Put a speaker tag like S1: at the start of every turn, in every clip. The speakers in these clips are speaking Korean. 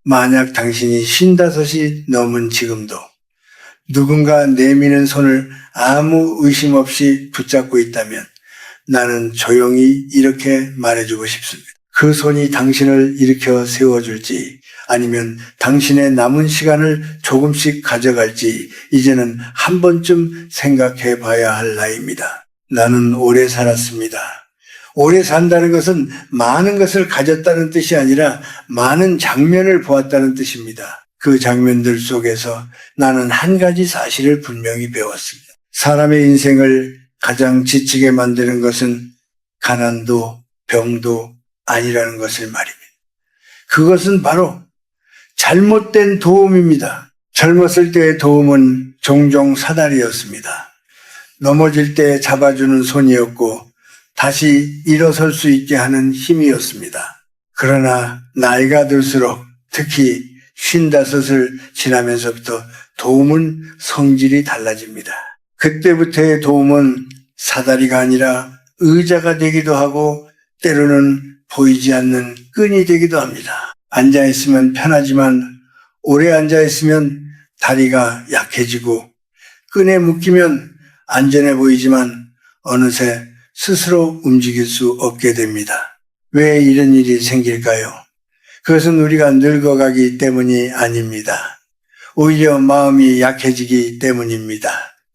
S1: 만약 당신이 55이 넘은 지금도 누군가 내미는 손을 아무 의심 없이 붙잡고 있다면 나는 조용히 이렇게 말해주고 싶습니다. 그 손이 당신을 일으켜 세워줄지 아니면 당신의 남은 시간을 조금씩 가져갈지 이제는 한 번쯤 생각해 봐야 할 나이입니다. 나는 오래 살았습니다. 오래 산다는 것은 많은 것을 가졌다는 뜻이 아니라 많은 장면을 보았다는 뜻입니다. 그 장면들 속에서 나는 한 가지 사실을 분명히 배웠습니다. 사람의 인생을 가장 지치게 만드는 것은 가난도 병도 아니라는 것을 말입니다. 그것은 바로 잘못된 도움입니다. 젊었을 때의 도움은 종종 사다리였습니다. 넘어질 때 잡아주는 손이었고 다시 일어설 수 있게 하는 힘이었습니다. 그러나 나이가 들수록 특히 55을 지나면서부터 도움은 성질이 달라집니다. 그때부터의 도움은 사다리가 아니라 의자가 되기도 하고 때로는 보이지 않는 끈이 되기도 합니다. 앉아있으면 편하지만 오래 앉아있으면 다리가 약해지고 끈에 묶이면 안전해 보이지만 어느새 스스로 움직일 수 없게 됩니다. 왜 이런 일이 생길까요? 그것은 우리가 늙어가기 때문이 아닙니다. 오히려 마음이 약해지기 때문입니다.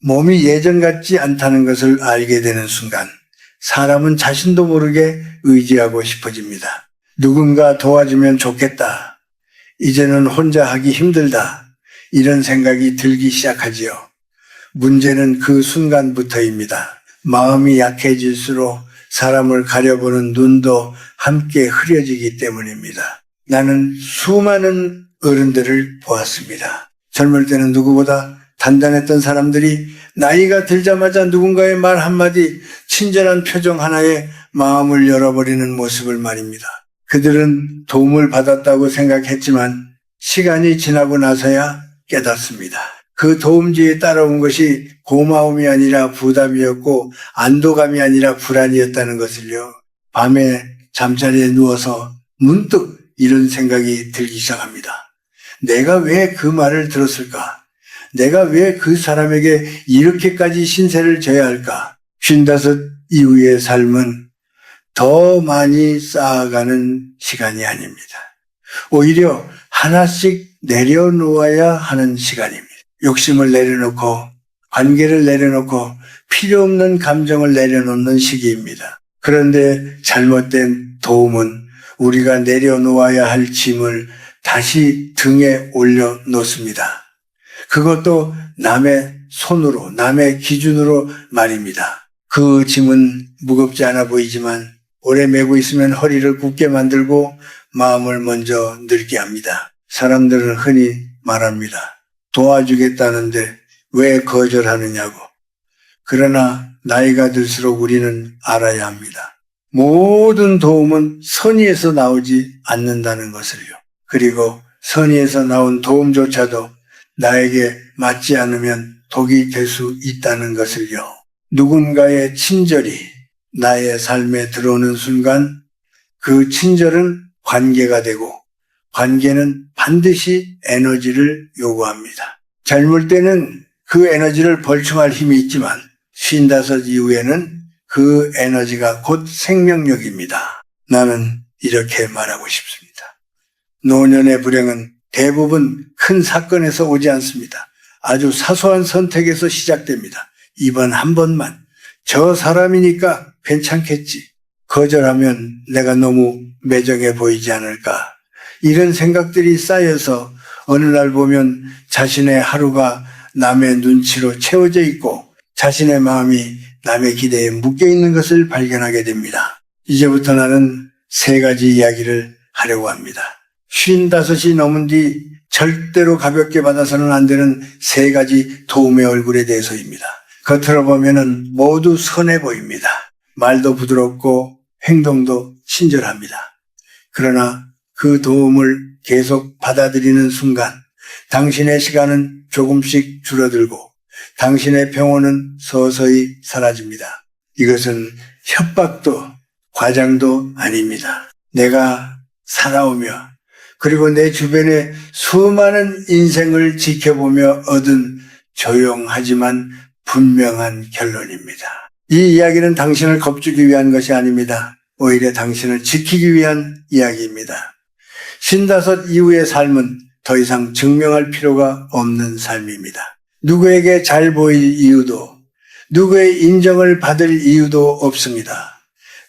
S1: 몸이 예전 같지 않다는 것을 알게 되는 순간 사람은 자신도 모르게 의지하고 싶어집니다. 누군가 도와주면 좋겠다. 이제는 혼자 하기 힘들다. 이런 생각이 들기 시작하지요. 문제는 그 순간부터입니다. 마음이 약해질수록 사람을 가려보는 눈도 함께 흐려지기 때문입니다. 나는 수많은 어른들을 보았습니다. 젊을 때는 누구보다 단단했던 사람들이 나이가 들자마자 누군가의 말 한마디, 친절한 표정 하나에 마음을 열어버리는 모습을 말입니다. 그들은 도움을 받았다고 생각했지만 시간이 지나고 나서야 깨닫습니다. 그 도움지에 따라온 것이 고마움이 아니라 부담이었고 안도감이 아니라 불안이었다는 것을요. 밤에 잠자리에 누워서 문득 이런 생각이 들기 시작합니다. 내가 왜 그 말을 들었을까? 내가 왜 그 사람에게 이렇게까지 신세를 져야 할까? 55 이후의 삶은 더 많이 쌓아가는 시간이 아닙니다. 오히려 하나씩 내려놓아야 하는 시간입니다. 욕심을 내려놓고 관계를 내려놓고 필요 없는 감정을 내려놓는 시기입니다. 그런데 잘못된 도움은 우리가 내려놓아야 할 짐을 다시 등에 올려놓습니다. 그것도 남의 손으로, 남의 기준으로 말입니다. 그 짐은 무겁지 않아 보이지만 오래 메고 있으면 허리를 굽게 만들고 마음을 먼저 늙게 합니다. 사람들은 흔히 말합니다. 도와주겠다는데 왜 거절하느냐고. 그러나 나이가 들수록 우리는 알아야 합니다. 모든 도움은 선의에서 나오지 않는다는 것을요. 그리고 선의에서 나온 도움조차도 나에게 맞지 않으면 독이 될 수 있다는 것을요. 누군가의 친절이 나의 삶에 들어오는 순간 그 친절은 관계가 되고 관계는 반드시 에너지를 요구합니다. 젊을 때는 그 에너지를 벌충할 힘이 있지만 55 이후에는 그 에너지가 곧 생명력입니다. 나는 이렇게 말하고 싶습니다. 노년의 불행은 대부분 큰 사건에서 오지 않습니다. 아주 사소한 선택에서 시작됩니다. 이번 한 번만 저 사람이니까 괜찮겠지. 거절하면 내가 너무 매정해 보이지 않을까. 이런 생각들이 쌓여서 어느 날 보면 자신의 하루가 남의 눈치로 채워져 있고 자신의 마음이 남의 기대에 묶여 있는 것을 발견하게 됩니다. 이제부터 나는 3가지 이야기를 하려고 합니다. 55이 넘은 뒤 절대로 가볍게 받아서는 안 되는 3가지 도움의 얼굴에 대해서입니다. 겉으로 보면은 모두 선해 보입니다. 말도 부드럽고 행동도 친절합니다. 그러나 그 도움을 계속 받아들이는 순간 당신의 시간은 조금씩 줄어들고 당신의 평온은 서서히 사라집니다. 이것은 협박도 과장도 아닙니다. 내가 살아오며 그리고 내 주변의 수많은 인생을 지켜보며 얻은 조용하지만 분명한 결론입니다. 이 이야기는 당신을 겁주기 위한 것이 아닙니다. 오히려 당신을 지키기 위한 이야기입니다. 신다섯 이후의 삶은 더 이상 증명할 필요가 없는 삶입니다. 누구에게 잘 보일 이유도, 누구의 인정을 받을 이유도 없습니다.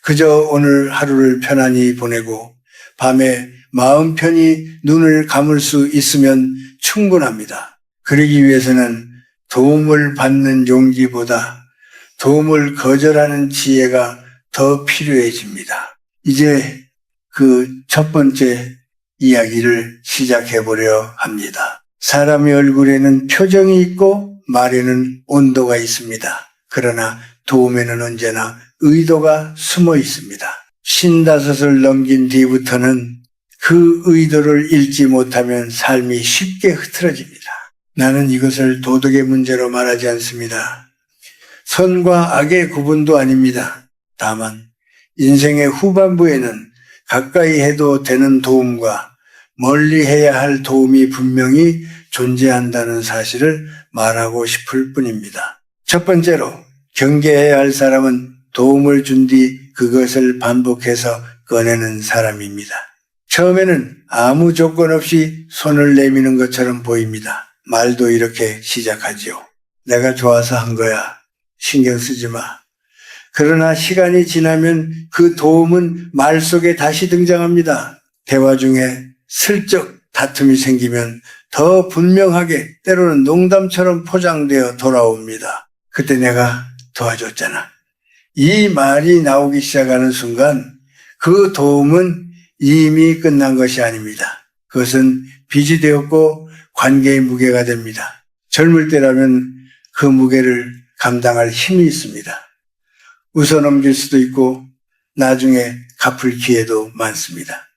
S1: 그저 오늘 하루를 편안히 보내고 밤에 마음 편히 눈을 감을 수 있으면 충분합니다. 그러기 위해서는 도움을 받는 용기보다 도움을 거절하는 지혜가 더 필요해집니다. 이제 그 첫 번째 이야기를 시작해 보려 합니다. 사람의 얼굴에는 표정이 있고 말에는 온도가 있습니다. 그러나 도움에는 언제나 의도가 숨어 있습니다. 55을 넘긴 뒤부터는 그 의도를 읽지 못하면 삶이 쉽게 흐트러집니다. 나는 이것을 도덕의 문제로 말하지 않습니다. 선과 악의 구분도 아닙니다. 다만 인생의 후반부에는 가까이 해도 되는 도움과 멀리 해야 할 도움이 분명히 존재한다는 사실을 말하고 싶을 뿐입니다. 첫 번째로 경계해야 할 사람은 도움을 준 뒤 그것을 반복해서 꺼내는 사람입니다. 처음에는 아무 조건 없이 손을 내미는 것처럼 보입니다. 말도 이렇게 시작하지요. 내가 좋아서 한 거야. 신경 쓰지 마. 그러나 시간이 지나면 그 도움은 말 속에 다시 등장합니다. 대화 중에 슬쩍 다툼이 생기면 더 분명하게 때로는 농담처럼 포장되어 돌아옵니다. 그때 내가 도와줬잖아. 이 말이 나오기 시작하는 순간 그 도움은 이미 끝난 것이 아닙니다. 그것은 빚이 되었고 관계의 무게가 됩니다. 젊을 때라면 그 무게를 감당할 힘이 있습니다. 웃어넘길 수도 있고 나중에 갚을 기회도 많습니다.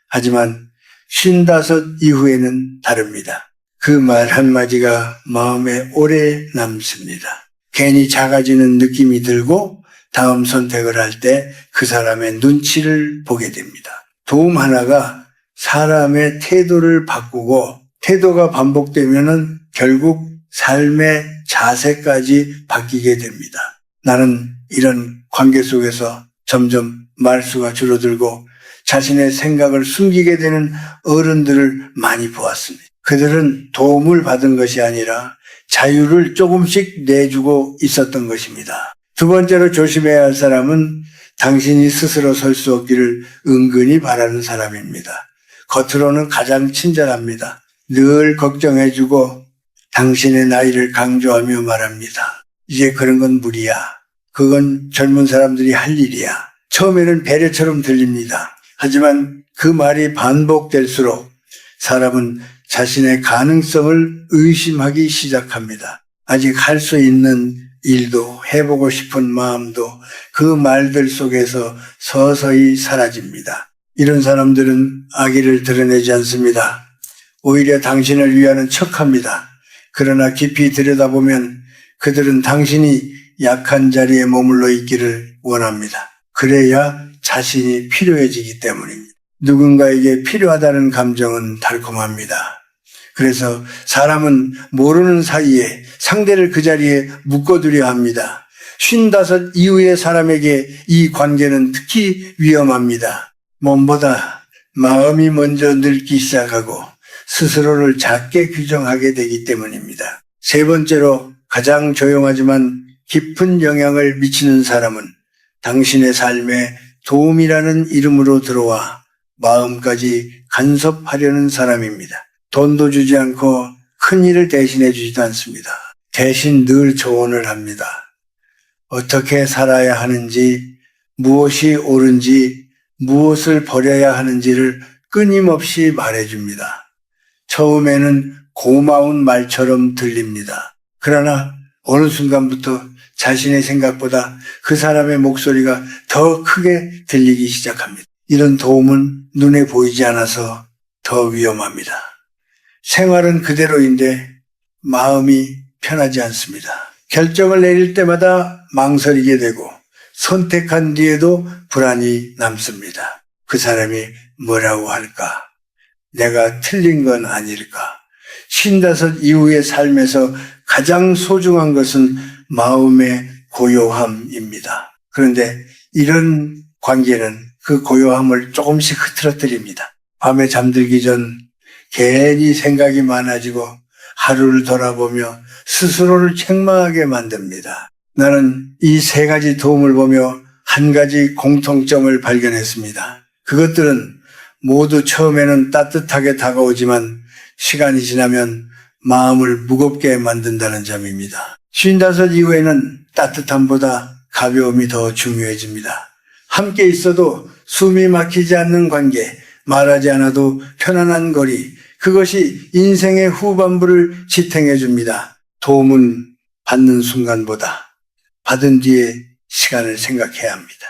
S1: 하지만 55 이후에는 다릅니다. 그 말 한마디가 마음에 오래 남습니다. 괜히 작아지는 느낌이 들고 다음 선택을 할 때 그 사람의 눈치를 보게 됩니다. 도움 하나가 사람의 태도를 바꾸고 태도가 반복되면은 결국 삶의 자세까지 바뀌게 됩니다. 나는 이런 관계 속에서 점점 말수가 줄어들고 자신의 생각을 숨기게 되는 어른들을 많이 보았습니다. 그들은 도움을 받은 것이 아니라 자유를 조금씩 내주고 있었던 것입니다. 두 번째로 조심해야 할 사람은 당신이 스스로 설 수 없기를 은근히 바라는 사람입니다. 겉으로는 가장 친절합니다. 늘 걱정해주고 당신의 나이를 강조하며 말합니다. 이제 그런 건 무리야. 그건 젊은 사람들이 할 일이야. 처음에는 배려처럼 들립니다. 하지만 그 말이 반복될수록 사람은 자신의 가능성을 의심하기 시작합니다. 아직 할 수 있는 일도 해보고 싶은 마음도 그 말들 속에서 서서히 사라집니다. 이런 사람들은 악의를 드러내지 않습니다. 오히려 당신을 위하는 척합니다. 그러나 깊이 들여다보면 그들은 당신이 약한 자리에 머물러 있기를 원합니다. 그래야 자신이 필요해지기 때문입니다. 누군가에게 필요하다는 감정은 달콤합니다. 그래서 사람은 모르는 사이에 상대를 그 자리에 묶어두려 합니다. 55 이후의 사람에게 이 관계는 특히 위험합니다. 몸보다 마음이 먼저 늙기 시작하고 스스로를 작게 규정하게 되기 때문입니다. 세 번째로 가장 조용하지만 깊은 영향을 미치는 사람은 당신의 삶에 도움이라는 이름으로 들어와 마음까지 간섭하려는 사람입니다. 돈도 주지 않고 큰 일을 대신해 주지도 않습니다. 대신 늘 조언을 합니다. 어떻게 살아야 하는지, 무엇이 옳은지, 무엇을 버려야 하는지를 끊임없이 말해줍니다. 처음에는 고마운 말처럼 들립니다. 그러나 어느 순간부터 자신의 생각보다 그 사람의 목소리가 더 크게 들리기 시작합니다. 이런 도움은 눈에 보이지 않아서 더 위험합니다. 생활은 그대로인데 마음이 편하지 않습니다. 결정을 내릴 때마다 망설이게 되고 선택한 뒤에도 불안이 남습니다. 그 사람이 뭐라고 할까? 내가 틀린 건 아닐까? 55 이후의 삶에서 가장 소중한 것은 마음의 고요함입니다. 그런데 이런 관계는 그 고요함을 조금씩 흐트러뜨립니다. 밤에 잠들기 전 괜히 생각이 많아지고 하루를 돌아보며 스스로를 책망하게 만듭니다. 나는 이 세 가지 도움을 보며 한 가지 공통점을 발견했습니다. 그것들은 모두 처음에는 따뜻하게 다가오지만 시간이 지나면 마음을 무겁게 만든다는 점입니다. 55 이후에는 따뜻함보다 가벼움이 더 중요해집니다. 함께 있어도 숨이 막히지 않는 관계, 말하지 않아도 편안한 거리, 그것이 인생의 후반부를 지탱해 줍니다. 도움은 받는 순간보다 받은 뒤에 시간을 생각해야 합니다.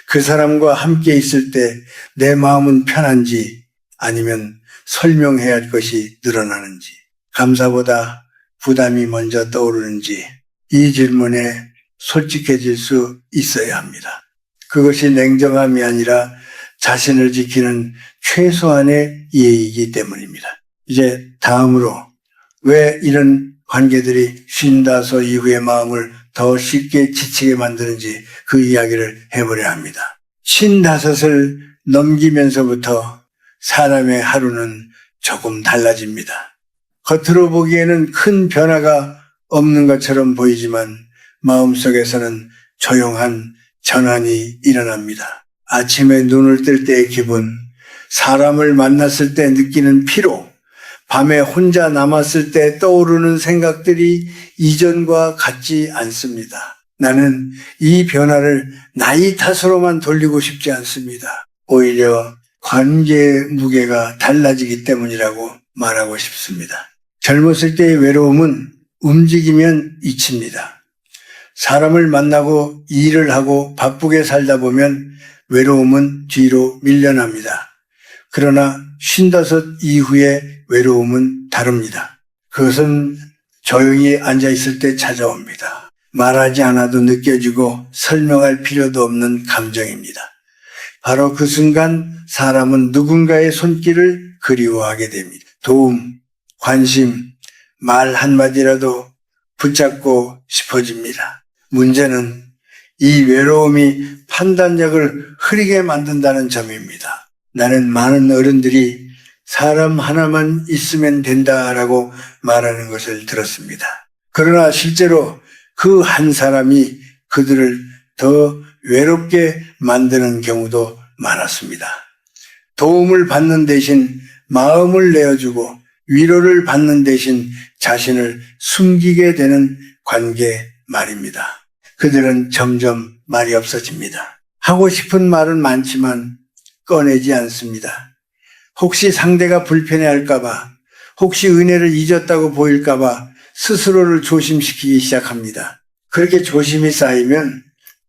S1: 그 사람과 함께 있을 때 내 마음은 편한지 아니면 설명해야 할 것이 늘어나는지, 감사보다 부담이 먼저 떠오르는지 이 질문에 솔직해질 수 있어야 합니다. 그것이 냉정함이 아니라 자신을 지키는 최소한의 예의이기 때문입니다. 이제 다음으로 왜 이런 관계들이 55 이후의 마음을 더 쉽게 지치게 만드는지 그 이야기를 해보려 합니다. 55을 넘기면서부터 사람의 하루는 조금 달라집니다. 겉으로 보기에는 큰 변화가 없는 것처럼 보이지만 마음속에서는 조용한 전환이 일어납니다. 아침에 눈을 뜰 때의 기분, 사람을 만났을 때 느끼는 피로, 밤에 혼자 남았을 때 떠오르는 생각들이 이전과 같지 않습니다. 나는 이 변화를 나이 탓으로만 돌리고 싶지 않습니다. 오히려 관계의 무게가 달라지기 때문이라고 말하고 싶습니다. 젊었을 때의 외로움은 움직이면 잊힙니다. 사람을 만나고 일을 하고 바쁘게 살다 보면 외로움은 뒤로 밀려납니다. 그러나 55 이후의 외로움은 다릅니다. 그것은 조용히 앉아있을 때 찾아옵니다. 말하지 않아도 느껴지고 설명할 필요도 없는 감정입니다. 바로 그 순간 사람은 누군가의 손길을 그리워하게 됩니다. 도움, 관심, 말 한마디라도 붙잡고 싶어집니다. 문제는 이 외로움이 판단력을 흐리게 만든다는 점입니다. 나는 많은 어른들이 사람 하나만 있으면 된다라고 말하는 것을 들었습니다. 그러나 실제로 그 한 사람이 그들을 더 외롭게 만드는 경우도 많았습니다. 도움을 받는 대신 마음을 내어주고 위로를 받는 대신 자신을 숨기게 되는 관계 말입니다. 그들은 점점 말이 없어집니다. 하고 싶은 말은 많지만 꺼내지 않습니다. 혹시 상대가 불편해할까봐, 혹시 은혜를 잊었다고 보일까봐 스스로를 조심시키기 시작합니다. 그렇게 조심이 쌓이면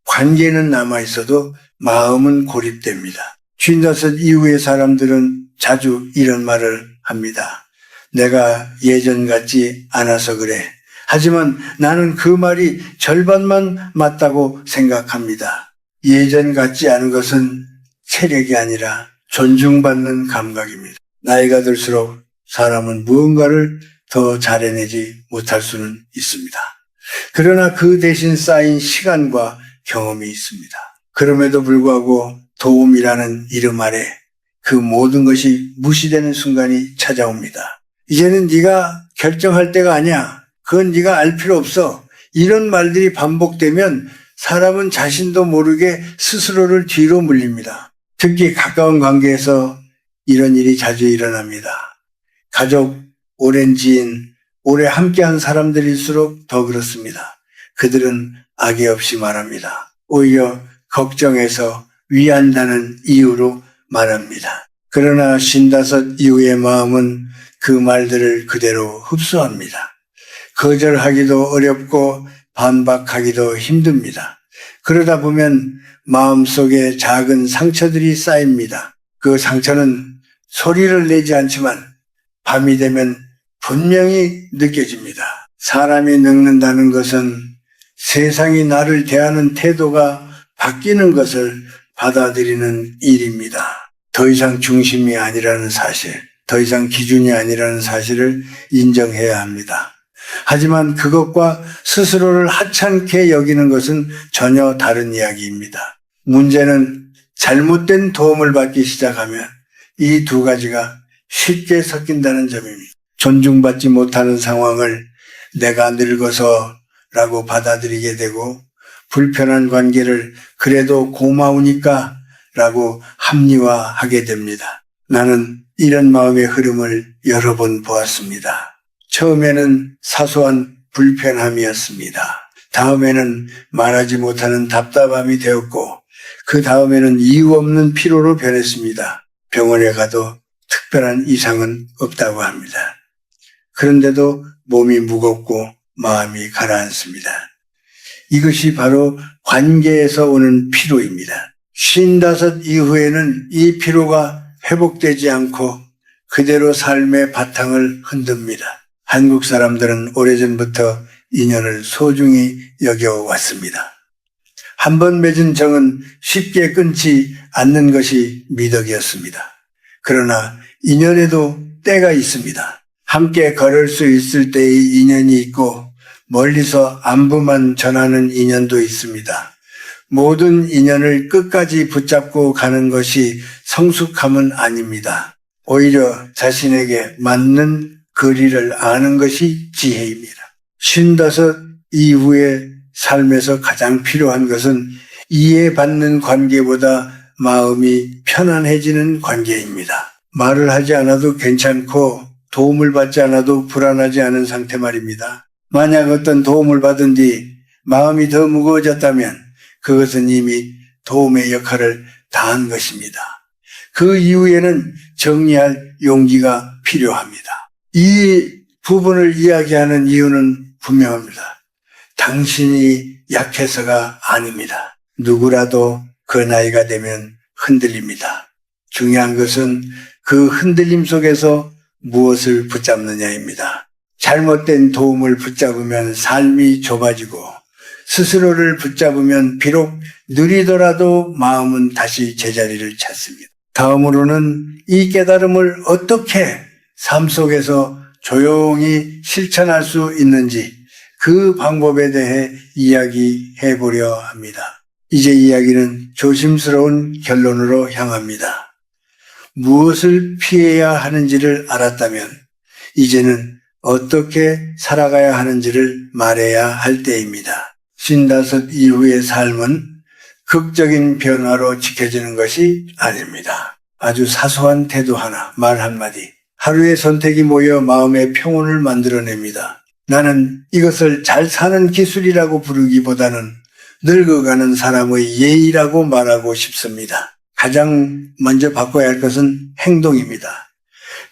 S1: 관계는 남아있어도 마음은 고립됩니다. 55 이후의 사람들은 자주 이런 말을 합니다. 내가 예전 같지 않아서 그래. 하지만 나는 그 말이 절반만 맞다고 생각합니다. 예전 같지 않은 것은 체력이 아니라 존중받는 감각입니다. 나이가 들수록 사람은 무언가를 더 잘해내지 못할 수는 있습니다. 그러나 그 대신 쌓인 시간과 경험이 있습니다. 그럼에도 불구하고 도움이라는 이름 아래 그 모든 것이 무시되는 순간이 찾아옵니다. 이제는 네가 결정할 때가 아니야. 그건 네가 알 필요 없어. 이런 말들이 반복되면 사람은 자신도 모르게 스스로를 뒤로 물립니다. 특히 가까운 관계에서 이런 일이 자주 일어납니다. 가족, 오랜 지인, 오래 함께한 사람들일수록 더 그렇습니다. 그들은 악의 없이 말합니다. 오히려 걱정해서 위한다는 이유로 말합니다. 그러나 55 이후의 마음은 그 말들을 그대로 흡수합니다. 거절하기도 어렵고 반박하기도 힘듭니다. 그러다 보면 마음속에 작은 상처들이 쌓입니다. 그 상처는 소리를 내지 않지만 밤이 되면 분명히 느껴집니다. 사람이 늙는다는 것은 세상이 나를 대하는 태도가 바뀌는 것을 받아들이는 일입니다. 더 이상 중심이 아니라는 사실. 더 이상 기준이 아니라는 사실을 인정해야 합니다. 하지만 그것과 스스로를 하찮게 여기는 것은 전혀 다른 이야기입니다. 문제는 잘못된 도움을 받기 시작하면 이 두 가지가 쉽게 섞인다는 점입니다. 존중받지 못하는 상황을 내가 늙어서라고 받아들이게 되고 불편한 관계를 그래도 고마우니까 라고 합리화하게 됩니다. 나는 이런 마음의 흐름을 여러 번 보았습니다. 처음에는 사소한 불편함이었습니다. 다음에는 말하지 못하는 답답함이 되었고 그 다음에는 이유 없는 피로로 변했습니다. 병원에 가도 특별한 이상은 없다고 합니다. 그런데도 몸이 무겁고 마음이 가라앉습니다. 이것이 바로 관계에서 오는 피로입니다. 55 이후에는 이 피로가 회복되지 않고 그대로 삶의 바탕을 흔듭니다. 한국 사람들은 오래전부터 인연을 소중히 여겨왔습니다. 한 번 맺은 정은 쉽게 끊지 않는 것이 미덕이었습니다. 그러나 인연에도 때가 있습니다. 함께 걸을 수 있을 때의 인연이 있고 멀리서 안부만 전하는 인연도 있습니다. 모든 인연을 끝까지 붙잡고 가는 것이 성숙함은 아닙니다. 오히려 자신에게 맞는 거리를 아는 것이 지혜입니다. 55 이후의 삶에서 가장 필요한 것은 이해받는 관계보다 마음이 편안해지는 관계입니다. 말을 하지 않아도 괜찮고 도움을 받지 않아도 불안하지 않은 상태 말입니다. 만약 어떤 도움을 받은 뒤 마음이 더 무거워졌다면 그것은 이미 도움의 역할을 다한 것입니다. 그 이후에는 정리할 용기가 필요합니다. 이 부분을 이야기하는 이유는 분명합니다. 당신이 약해서가 아닙니다. 누구라도 그 나이가 되면 흔들립니다. 중요한 것은 그 흔들림 속에서 무엇을 붙잡느냐입니다. 잘못된 도움을 붙잡으면 삶이 좁아지고 스스로를 붙잡으면 비록 느리더라도 마음은 다시 제자리를 찾습니다. 다음으로는 이 깨달음을 어떻게 삶 속에서 조용히 실천할 수 있는지 그 방법에 대해 이야기해 보려 합니다. 이제 이야기는 조심스러운 결론으로 향합니다. 무엇을 피해야 하는지를 알았다면 이제는 어떻게 살아가야 하는지를 말해야 할 때입니다. 55 이후의 삶은 극적인 변화로 지켜지는 것이 아닙니다. 아주 사소한 태도 하나, 말 한마디, 하루의 선택이 모여 마음의 평온을 만들어냅니다. 나는 이것을 잘 사는 기술이라고 부르기보다는 늙어가는 사람의 예의라고 말하고 싶습니다. 가장 먼저 바꿔야 할 것은 행동입니다.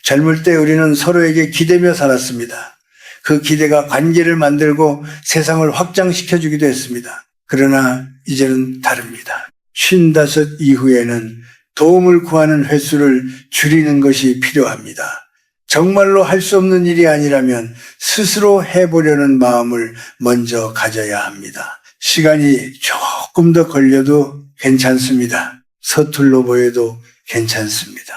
S1: 젊을 때 우리는 서로에게 기대며 살았습니다. 그 기대가 관계를 만들고 세상을 확장시켜주기도 했습니다. 그러나 이제는 다릅니다. 55 이후에는 도움을 구하는 횟수를 줄이는 것이 필요합니다. 정말로 할 수 없는 일이 아니라면 스스로 해보려는 마음을 먼저 가져야 합니다. 시간이 조금 더 걸려도 괜찮습니다. 서툴러 보여도 괜찮습니다.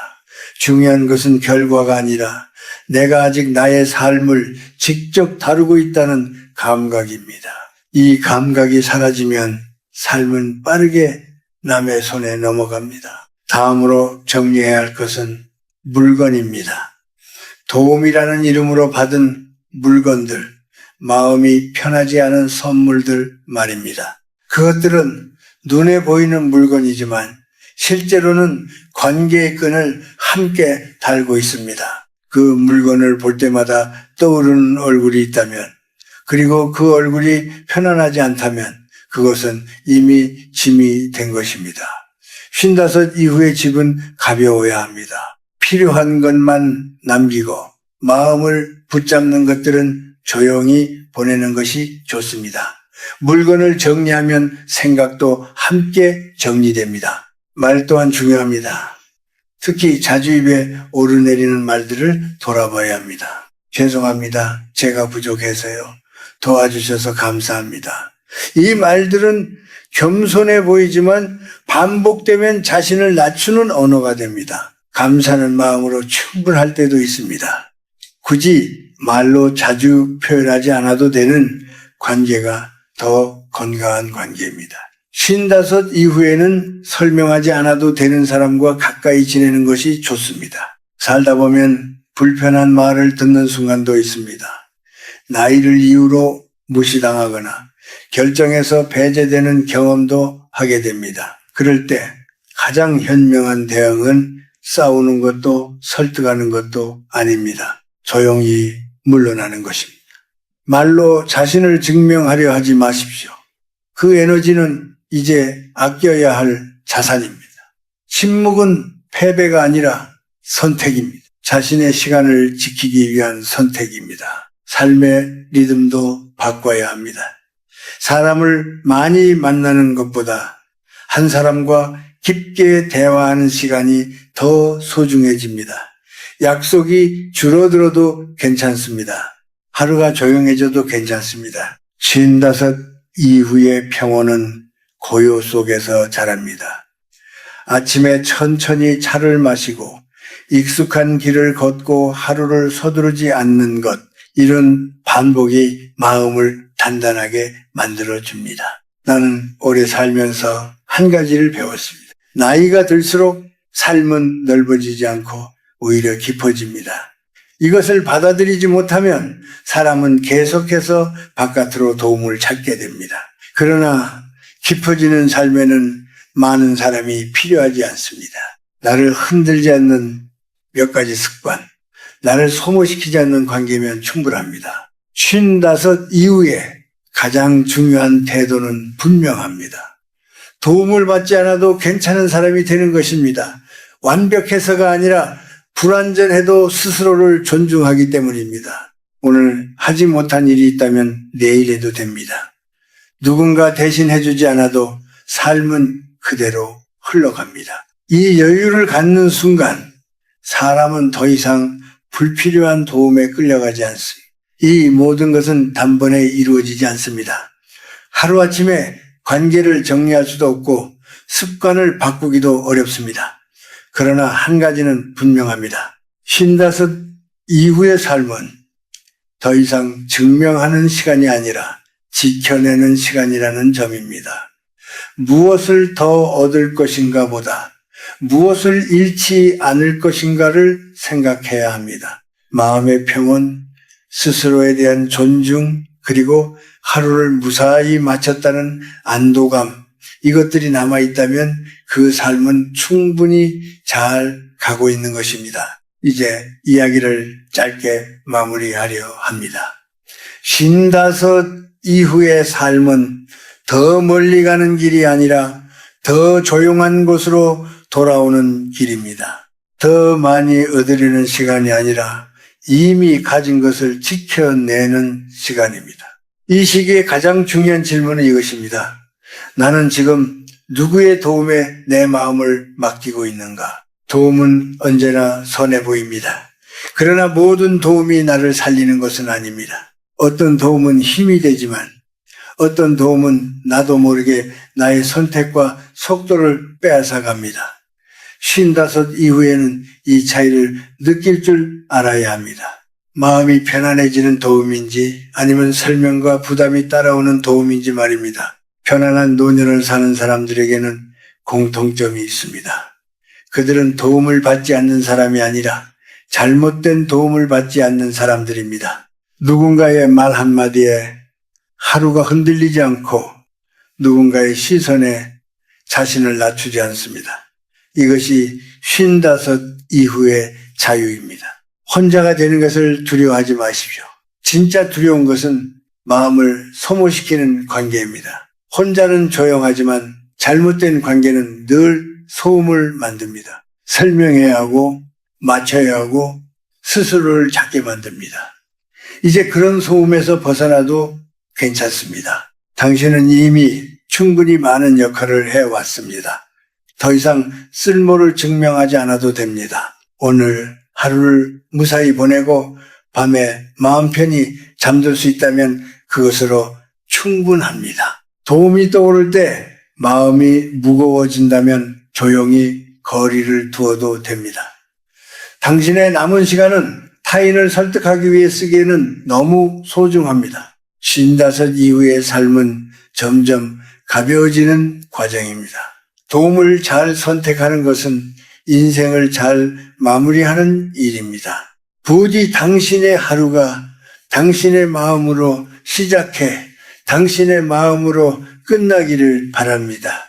S1: 중요한 것은 결과가 아니라 내가 아직 나의 삶을 직접 다루고 있다는 감각입니다. 이 감각이 사라지면 삶은 빠르게 남의 손에 넘어갑니다. 다음으로 정리해야 할 것은 물건입니다. 도움이라는 이름으로 받은 물건들, 마음이 편하지 않은 선물들 말입니다. 그것들은 눈에 보이는 물건이지만 실제로는 관계의 끈을 함께 달고 있습니다. 그 물건을 볼 때마다 떠오르는 얼굴이 있다면, 그리고 그 얼굴이 편안하지 않다면 그것은 이미 짐이 된 것입니다. 55 이후의 집은 가벼워야 합니다. 필요한 것만 남기고 마음을 붙잡는 것들은 조용히 보내는 것이 좋습니다. 물건을 정리하면 생각도 함께 정리됩니다. 말 또한 중요합니다. 특히 자주 입에 오르내리는 말들을 돌아봐야 합니다. 죄송합니다. 제가 부족해서요. 도와주셔서 감사합니다. 이 말들은 겸손해 보이지만 반복되면 자신을 낮추는 언어가 됩니다. 감사하는 마음으로 충분할 때도 있습니다. 굳이 말로 자주 표현하지 않아도 되는 관계가 더 건강한 관계입니다. 55 이후에는 설명하지 않아도 되는 사람과 가까이 지내는 것이 좋습니다. 살다 보면 불편한 말을 듣는 순간도 있습니다. 나이를 이유로 무시당하거나 결정에서 배제되는 경험도 하게 됩니다. 그럴 때 가장 현명한 대응은 싸우는 것도 설득하는 것도 아닙니다. 조용히 물러나는 것입니다. 말로 자신을 증명하려 하지 마십시오. 그 에너지는 이제 아껴야 할 자산입니다. 침묵은 패배가 아니라 선택입니다. 자신의 시간을 지키기 위한 선택입니다. 삶의 리듬도 바꿔야 합니다. 사람을 많이 만나는 것보다 한 사람과 깊게 대화하는 시간이 더 소중해집니다. 약속이 줄어들어도 괜찮습니다. 하루가 조용해져도 괜찮습니다. 55 이후의 평온은 고요 속에서 자랍니다. 아침에 천천히 차를 마시고 익숙한 길을 걷고 하루를 서두르지 않는 것, 이런 반복이 마음을 단단하게 만들어줍니다. 나는 오래 살면서 한 가지를 배웠습니다. 나이가 들수록 삶은 넓어지지 않고 오히려 깊어집니다. 이것을 받아들이지 못하면 사람은 계속해서 바깥으로 도움을 찾게 됩니다. 그러나 깊어지는 삶에는 많은 사람이 필요하지 않습니다. 나를 흔들지 않는 몇 가지 습관, 나를 소모시키지 않는 관계면 충분합니다. 55 이후에 가장 중요한 태도는 분명합니다. 도움을 받지 않아도 괜찮은 사람이 되는 것입니다. 완벽해서가 아니라 불완전해도 스스로를 존중하기 때문입니다. 오늘 하지 못한 일이 있다면 내일 해도 됩니다. 누군가 대신 해주지 않아도 삶은 그대로 흘러갑니다. 이 여유를 갖는 순간 사람은 더 이상 불필요한 도움에 끌려가지 않습니다. 이 모든 것은 단번에 이루어지지 않습니다. 하루아침에 관계를 정리할 수도 없고 습관을 바꾸기도 어렵습니다. 그러나 한 가지는 분명합니다. 55 이후의 삶은 더 이상 증명하는 시간이 아니라 지켜내는 시간이라는 점입니다. 무엇을 더 얻을 것인가 보다 무엇을 잃지 않을 것인가를 생각해야 합니다. 마음의 평온, 스스로에 대한 존중, 그리고 하루를 무사히 마쳤다는 안도감, 이것들이 남아있다면 그 삶은 충분히 잘 가고 있는 것입니다. 이제 이야기를 짧게 마무리하려 합니다. 55 이후의 삶은 더 멀리 가는 길이 아니라 더 조용한 곳으로 돌아오는 길입니다. 더 많이 얻으려는 시간이 아니라 이미 가진 것을 지켜내는 시간입니다. 이 시기에 가장 중요한 질문은 이것입니다. 나는 지금 누구의 도움에 내 마음을 맡기고 있는가? 도움은 언제나 선해 보입니다. 그러나 모든 도움이 나를 살리는 것은 아닙니다. 어떤 도움은 힘이 되지만 어떤 도움은 나도 모르게 나의 선택과 속도를 빼앗아 갑니다. 55 이후에는 이 차이를 느낄 줄 알아야 합니다. 마음이 편안해지는 도움인지 아니면 설명과 부담이 따라오는 도움인지 말입니다. 편안한 노년을 사는 사람들에게는 공통점이 있습니다. 그들은 도움을 받지 않는 사람이 아니라 잘못된 도움을 받지 않는 사람들입니다. 누군가의 말 한마디에 하루가 흔들리지 않고 누군가의 시선에 자신을 낮추지 않습니다. 이것이 55 이후의 자유입니다. 혼자가 되는 것을 두려워하지 마십시오. 진짜 두려운 것은 마음을 소모시키는 관계입니다. 혼자는 조용하지만 잘못된 관계는 늘 소음을 만듭니다. 설명해야 하고 맞춰야 하고 스스로를 찾게 만듭니다. 이제 그런 소음에서 벗어나도 괜찮습니다. 당신은 이미 충분히 많은 역할을 해왔습니다. 더 이상 쓸모를 증명하지 않아도 됩니다. 오늘 하루를 무사히 보내고 밤에 마음 편히 잠들 수 있다면 그것으로 충분합니다. 도움이 떠오를 때 마음이 무거워진다면 조용히 거리를 두어도 됩니다. 당신의 남은 시간은 타인을 설득하기 위해 쓰기에는 너무 소중합니다. 55 이후의 삶은 점점 가벼워지는 과정입니다. 도움을 잘 선택하는 것은 인생을 잘 마무리하는 일입니다. 부디 당신의 하루가 당신의 마음으로 시작해 당신의 마음으로 끝나기를 바랍니다.